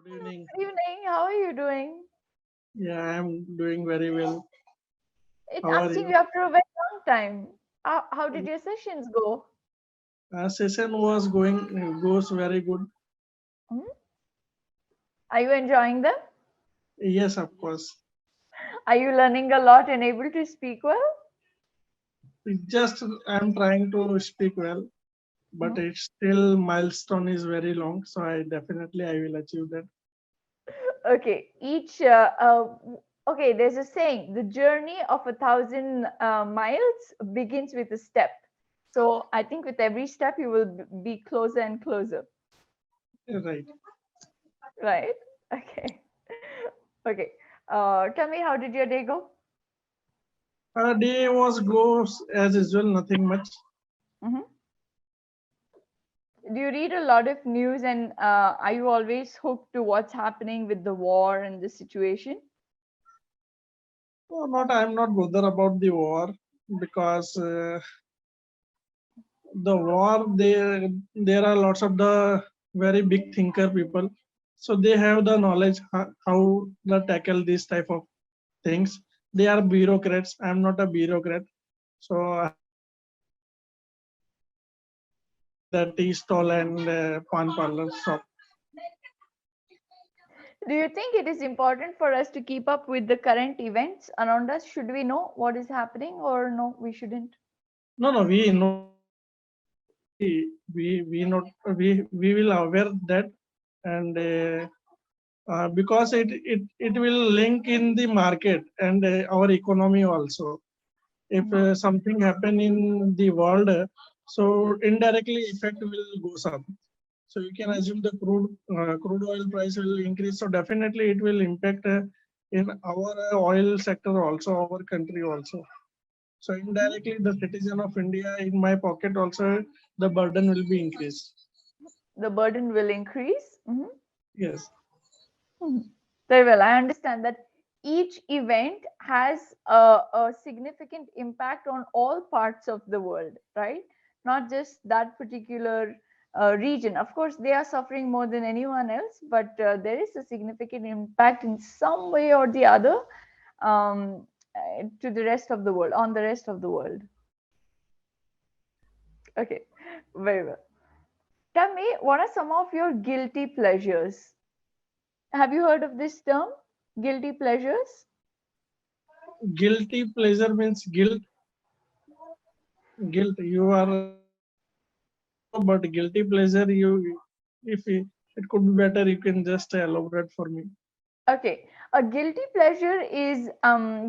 Good evening. Good evening. How are you doing? Yeah, I'm doing very well. It's How I've are seen you? you after a very long time. How did your sessions go? Session was going goes very good. Hmm? Are you enjoying them? Yes, of course. Are you learning a lot and able to speak well? It just I'm trying to speak well, but Hmm? it's still milestone is very long. So I will achieve that. Okay. Okay. There's a saying: the journey of 1,000 miles begins with a step. So I think with every step you will be closer and closer. Right. Right? Okay. Okay. Tell me, how did your day go? Day was goes as usual, nothing much. Mhm. Do you read a lot of news and are you always hooked to what's happening with the war and the situation? No, not I'm not bothered about the war because the war there are lots of the very big thinker people, so they have the knowledge how to tackle this type of things. They are bureaucrats. I'm not a bureaucrat, so I in the tea stall and pan parlor shop. Do you think it is important for us to keep up with the current events around us? Should we know what is happening or no, we shouldn't? No, no, we know we not we will aware that, and because it will link in the market and our economy also. If Mhm. something happen in the world, so indirectly effect will goes up. So you can Mhm. assume the crude oil price will increase. So definitely it will impact in our oil sector also, our country also. So Mhm. indirectly, the citizen of India in my pocket also, the burden will be increased. The burden will increase. Mhm. Yes, Mhm. Very well. I understand that each event has a significant impact on all parts of the world, right? Not just that particular region. Of course, they are suffering more than anyone else, but there is a significant impact in some way or the other to the rest of the world, on the rest of the world. Okay, very well. Tell me, what are some of your guilty pleasures? Have you heard of this term, guilty pleasures? guilty pleasure means guilt. Guilt. You are no, but guilty pleasure. It could be better, you can just elaborate for me. Okay, a guilty pleasure is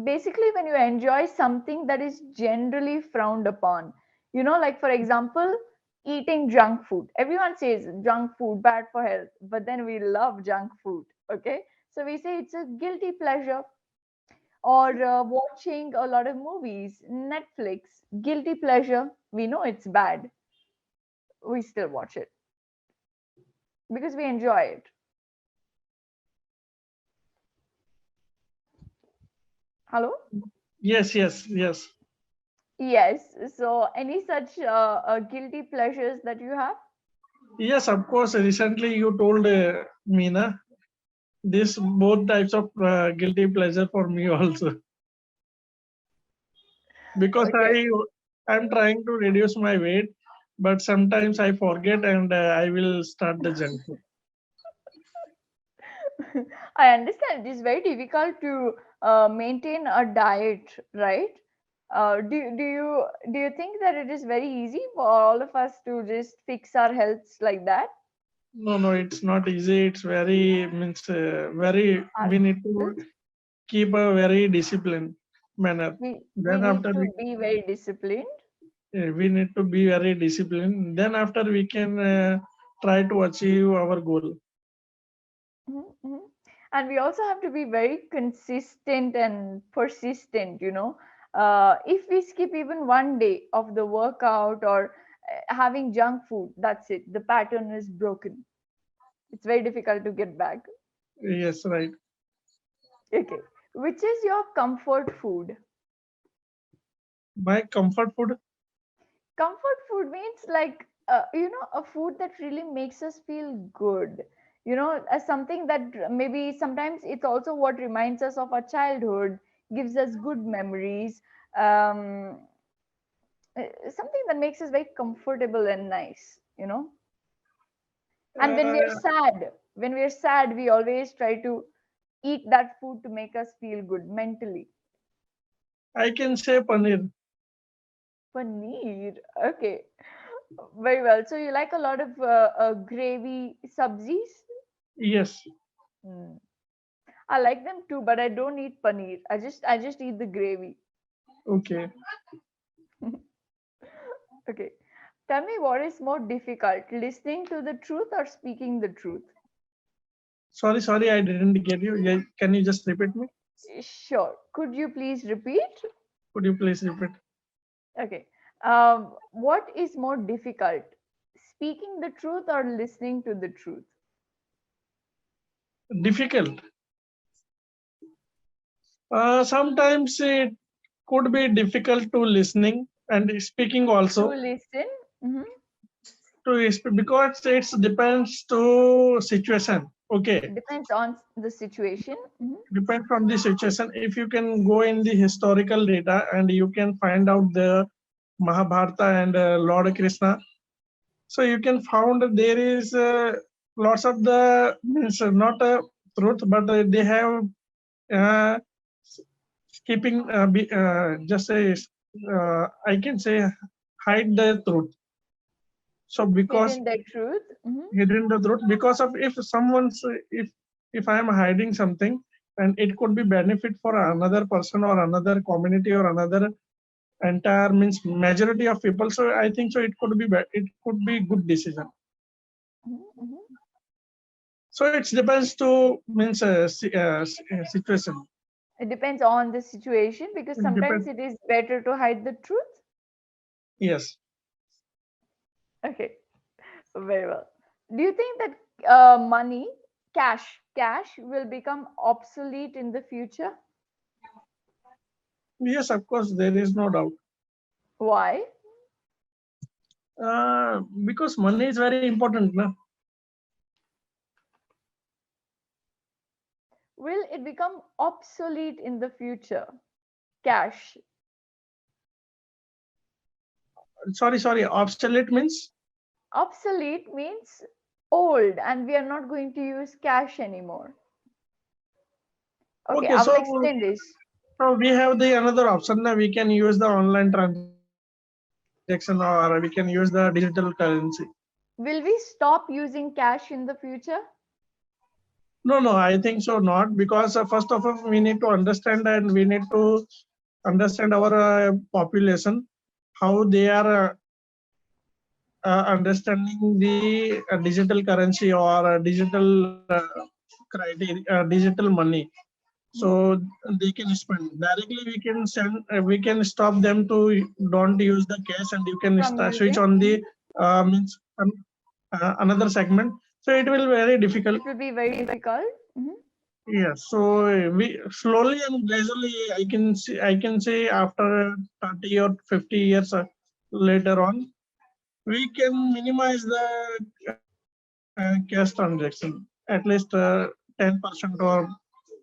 basically when you enjoy something that is generally frowned upon. You know, like for example, eating junk food. Everyone says junk food bad for health, but then we love junk food. Okay, so we say it's a guilty pleasure. Or watching a lot of movies, Netflix, guilty pleasure. We know it's bad, we still watch it because we enjoy it. Hello? Yes, yes, yes. Yes. So, any such guilty pleasures that you have? Yes, of course. Recently, you told me, na, this both types of guilty pleasure for me also, because Okay. I'm trying to reduce my weight, but sometimes I forget and I will start the junk food. I understand it is very difficult to maintain a diet, right? Do you think that it is very easy for all of us to just fix our healths like that? No, no, it's not easy. It's very means very. Our We need to health, keep a very disciplined manner. we Then need after to be very disciplined. we need to be very disciplined. Then after we can try to achieve our goal. Mhm, mhm. And we also have to be very consistent and persistent, you know. If we skip even one day of the workout or having junk food, that's it. The pattern is broken. It's very difficult to get back. Yes, right. Okay. Which is your comfort food? My comfort food. Comfort food means like, a food that really makes us feel good. as something that maybe sometimes it's also what reminds us of our childhood, gives us good memories, um, something that makes us very comfortable and nice. And when we're sad, we always try to eat that food to make us feel good mentally. I can say paneer. Paneer. Okay. Very well. So you like a lot of gravy sabzis? Yes. Hmm. I like them too, but I don't eat paneer. I just eat the gravy. Okay. Okay. Tell me what is more difficult, listening to the truth or speaking the truth? Sorry, I didn't get you. Yeah, can you just repeat me? Sure. Could you please repeat? Could you please repeat? Okay. What is more difficult, speaking the truth or listening to the truth? Difficult. Sometimes it could be difficult to listening and speaking To also listen. Hmm. because it depends to situation. Okay, Depends on the situation. Hmm. depends on the situation. If you can go in the historical data and you can find out the Mahabharata and Lord Krishna, so you can found there is lots of the means not a truth, but they have uh, keeping just say I can say hide the truth. So because Hidden the truth. Hmm. hidden the truth because of if someone's if I am hiding something and it could be benefit for another person or another community or another entire means majority of people. So I think so it could be it could be good decision. Hmm. So it depends to means situation. It depends on the situation because It sometimes depends. it is better to hide the truth. Yes. Okay, very well. Do you think that money, cash will become obsolete in the future? Yes, of course, there is no doubt. Why? Because money is very important. Na? Will it become obsolete in the future? Cash. Sorry. Obsolete means? Obsolete means old, and we are not going to use cash anymore. Okay, Okay, I will so explain this. we have the another option that we can use the online transaction or we can use the digital currency. Will we stop using cash in the future? No, I think so not because first of all we need to understand and we need to understand our population how they are understanding the digital currency or digital criteria, digital money. Mhm. So they can spend directly. We can send. We can stop them to don't use the cash, and you can From switch using. on the Mhm. means another segment. So it will very difficult. It will be very difficult. Mhm. Yeah. So we slowly and gradually, I can say after 30 or 50 years later on, we can minimize the cash transaction at least 10% or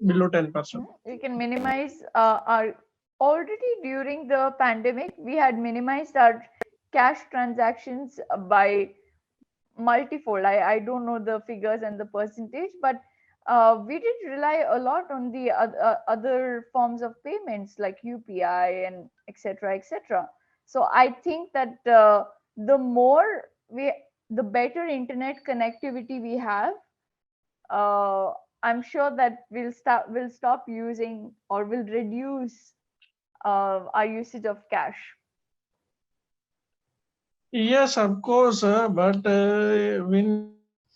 below 10%. We can minimize our already during the pandemic we had minimized our cash transactions by multifold. I don't know the figures and the percentage, but we did rely a lot on the other forms of payments like UPI and etc. etc. So I think that the more the better internet connectivity we have, uh, I'm sure that we'll stop using or will reduce our usage of cash. Yes, of course, but we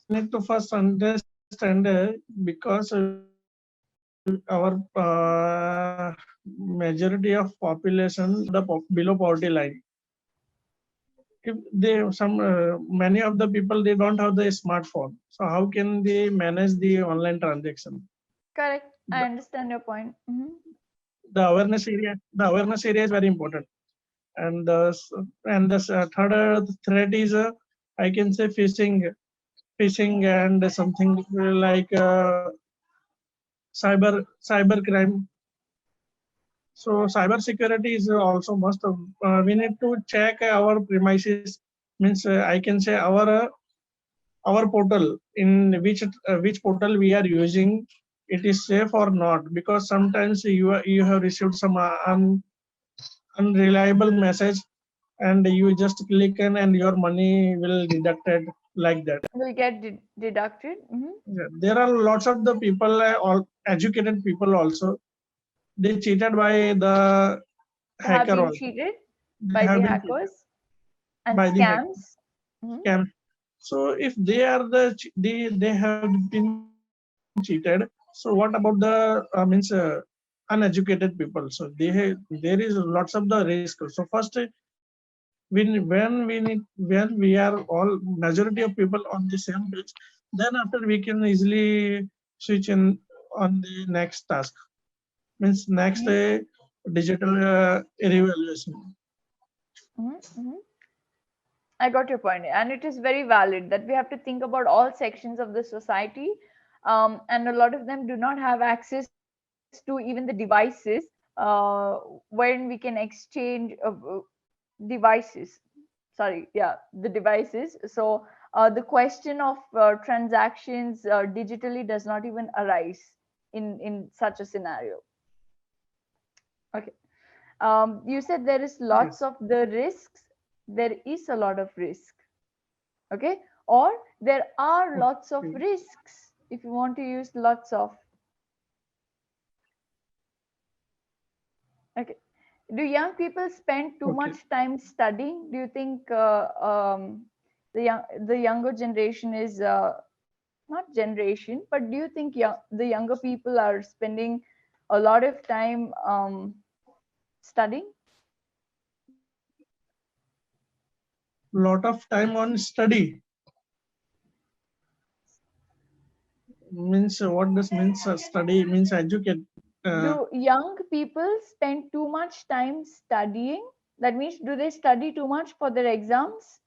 need to first understand because our majority of population below poverty line. If they some many of the people they don't have the smartphone, so how can they manage the online transaction? Correct. I The, understand your point. Hmm. the awareness area is very important. And the third threat is I can say phishing. phishing and something like cyber crime. So cyber security is also must. We need to check our premises. Means I can say our portal in which portal we are using, it is safe or not, because sometimes you have received some unreliable message and you just click and your money will deducted like that. Will get deducted. Yeah, there are lots of the people, all educated people also, they cheated by the Have hacker been also. cheated They by the have been cheated hackers and by the hacker scams. Mhm. scam. So if they are they have been cheated, so what about the means uneducated people? So there is lots of the risk. So first, when we are all majority of people on the same page, then after we can easily switch in on the next task. Means next Mhm. digital revaluation. Mhm. Mhm. I got your point, and it is very valid that we have to think about all sections of the society, and a lot of them do not have access to even the devices wherein we can exchange devices. Sorry, yeah, the devices. So the question of transactions digitally does not even arise in such a scenario. Okay. You said there is lots Yes. of the risks. There is a lot of risk. Okay, or there are lots of Okay. risks if you want to use lots of. Okay, do young people spend too Okay. much time studying? Do you think the younger generation is not generation, but do you think the younger people are spending a lot of time studying? Lot of time on study means what does means study means educate. Uh, Do young people spend too much time studying? That means, do they study too much for their exams?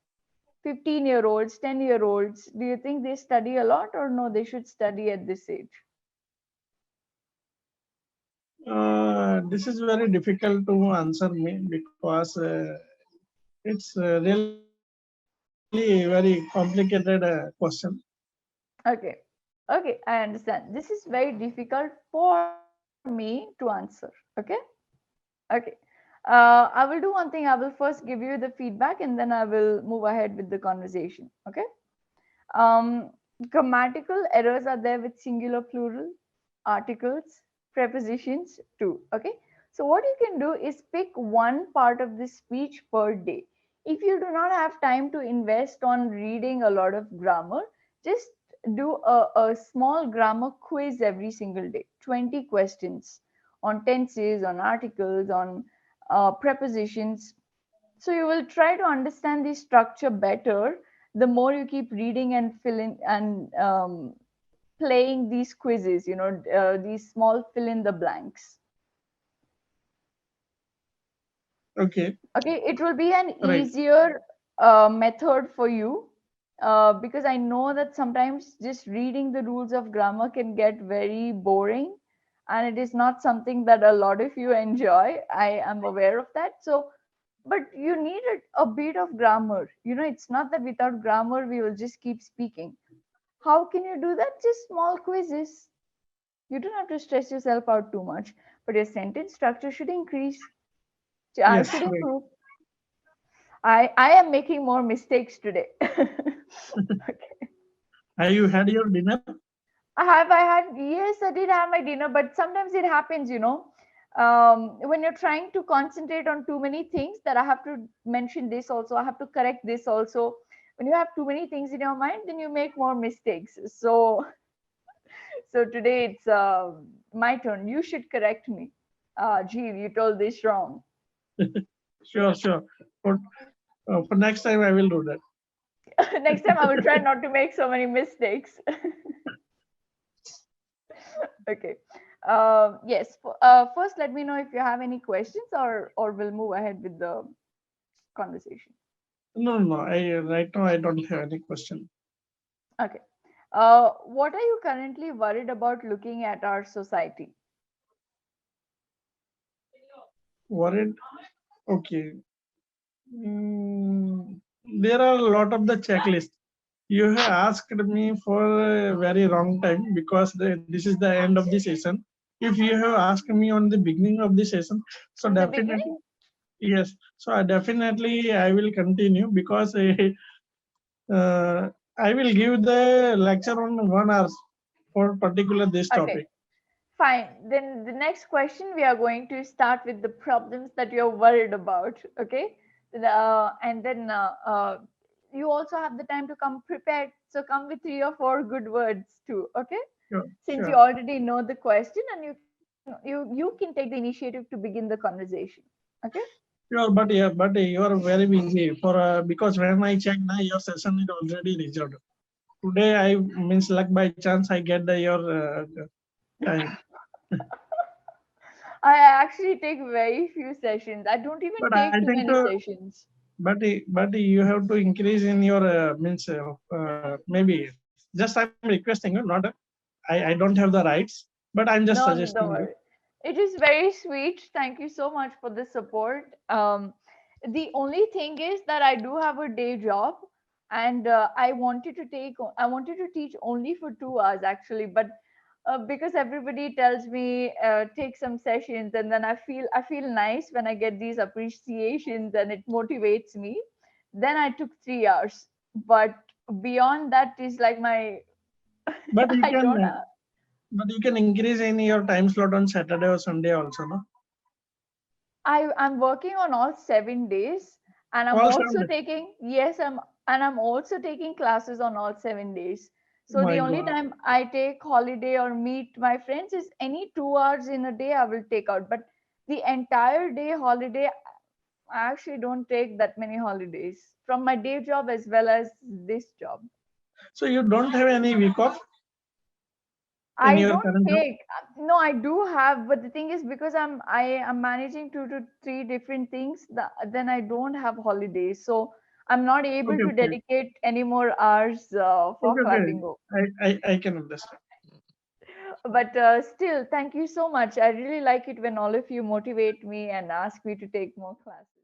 15-year-olds, 10-year-olds, do you think they study a lot, or no, they should study at this age? this is very difficult to answer me because it's really very complicated question. Okay, okay, I understand. This is very difficult for me to answer. Okay, okay. I will do one thing. I will first give you the feedback and then I will move ahead with the conversation. Okay. Um, Grammatical errors are there with singular plural, articles, prepositions too. Okay. So what you can do is pick one part of this speech per day. If you do not have time to invest on reading a lot of grammar, just do a small grammar quiz every single day. 20 questions on tenses, on articles, on prepositions, so you will try to understand the structure better the more you keep reading and filling and playing these quizzes, these small fill in the blanks. Okay. Okay, it will be an Right. easier method for you because I know that sometimes just reading the rules of grammar can get very boring and it is not something that a lot of you enjoy. I am aware of that. So but you need a bit of grammar. It's not that without grammar we will just keep speaking. How can you do that? Just small quizzes. You don't have to stress yourself out too much, but your sentence structure should increase, should Yes. Right. improve. I am making more mistakes today. Okay. Have you had your dinner? Yes, I did have my dinner, but sometimes it happens, when you're trying to concentrate on too many things, that I have to mention this also, I have to correct this also. When you have too many things in your mind, then you make more mistakes. So today it's my turn. You should correct me. Gee, you told this wrong. Sure. Sure. For, for next time I will do that. Next time I will try not to make so many mistakes. Okay. Yes. First, let me know if you have any questions, or we'll move ahead with the conversation. No, no, no. I right now I don't have any question. Okay. What are you currently worried about looking at our society? Worried? Okay. There are a lot of the checklist. You have asked me for a very wrong time because this is the end of the session. If you have asked me on the beginning of the session, so In the definitely beginning? yes. So I will continue because I will give the lecture on 1 hour for particular this Okay. topic. Fine. Then the next question, we are going to start with the problems that you're worried about. Okay. And then you also have the time to come prepared. So come with 3 or 4 good words too. Okay. Sure, Since you sure, already know the question, and you can take the initiative to begin the conversation. Okay. sure. But yeah, but you are very busy for because when I check now your session is already reserved. Today I means like by chance I get your time. I actually take very few sessions. I don't even But I take too think many sessions. but you have to increase in your means maybe just I'm requesting you, not I don't have the rights, but I'm just No, no, suggesting don't you. worry. It is very sweet. Thank you so much for the support. The only thing is that I do have a day job, and I wanted to teach only for 2 hours actually, but because everybody tells me take some sessions, and then I feel nice when I get these appreciations, and it motivates me. Then I took 3 hours, but beyond that is like my But you I can don't. but you can increase in your time slot on Saturday or Sunday also, no? I'm working on all 7 days, and I'm All also 7 days. taking, yes, I'm also taking classes on all 7 days. So My the only God. time I take holiday or meet my friends is any 2 hours in a day I will take out. But the entire day holiday, I actually don't take that many holidays from my day job as well as this job. So you don't have any week off in I your don't current job? take. No, I do have, but the thing is because I am managing 2 to 3 different things, then I don't have holidays, so I'm not able Okay, to okay. dedicate any more hours for Okay, okay. Clapingo. I can understand. But still, thank you so much. I really like it when all of you motivate me and ask me to take more classes.